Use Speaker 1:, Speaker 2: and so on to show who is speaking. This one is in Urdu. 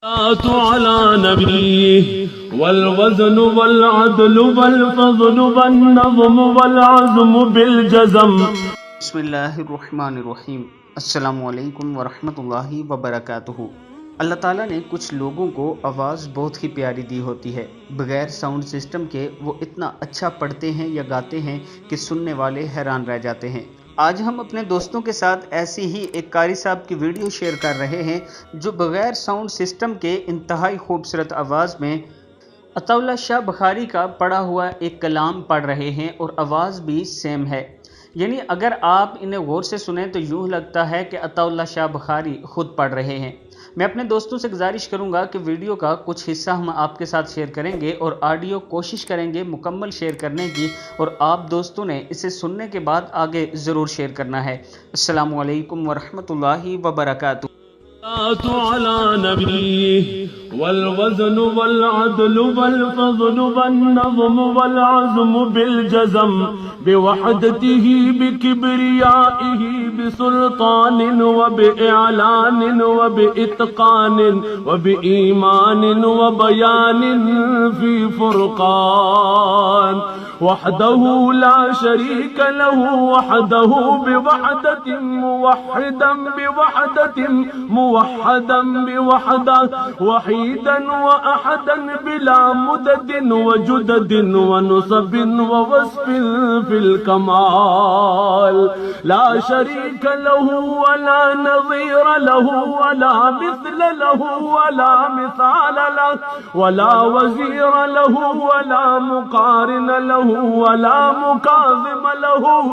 Speaker 1: على نبيه والوزن والعدل والفضل والنظم والعزم بالجزم.
Speaker 2: بسم اللہ الرحمن الرحیم. السلام علیکم ورحمۃ اللہ وبرکاتہ. اللہ تعالیٰ نے کچھ لوگوں کو آواز بہت ہی پیاری دی ہوتی ہے. بغیر ساؤنڈ سسٹم کے وہ اتنا اچھا پڑھتے ہیں یا گاتے ہیں کہ سننے والے حیران رہ جاتے ہیں. آج ہم اپنے دوستوں کے ساتھ ایسی ہی ایک قاری صاحب کی ویڈیو شیئر کر رہے ہیں جو بغیر ساؤنڈ سسٹم کے انتہائی خوبصورت آواز میں عطا اللہ شاہ بخاری کا پڑھا ہوا ایک کلام پڑھ رہے ہیں اور آواز بھی سیم ہے. یعنی اگر آپ انہیں غور سے سنیں تو یوں لگتا ہے کہ عطا اللہ شاہ بخاری خود پڑھ رہے ہیں. میں اپنے دوستوں سے گزارش کروں گا کہ ویڈیو کا کچھ حصہ ہم آپ کے ساتھ شیئر کریں گے اور آڈیو کوشش کریں گے مکمل شیئر کرنے کی، اور آپ دوستوں نے اسے سننے کے بعد آگے ضرور شیئر کرنا ہے. السلام علیکم ورحمۃ اللہ وبرکاتہ.
Speaker 1: على نبيه والوزن والعدل والفضل والنظم والعزم بالجزم بوحدته بكبريائه بسلطان وبإعلان وبإتقان وبإيمان وبيان في فرقان وحده لا شريك له وحده بوحدة موحدا بوحدة موحدا بوحدة وحيدا وأحدا بلا مدد وجدد ونصب ووصف في الكمال لا شريك له ولا نظير له ولا مثل له ولا مثال له ولا وزير له ولا مقارن له ولا مكاظم له.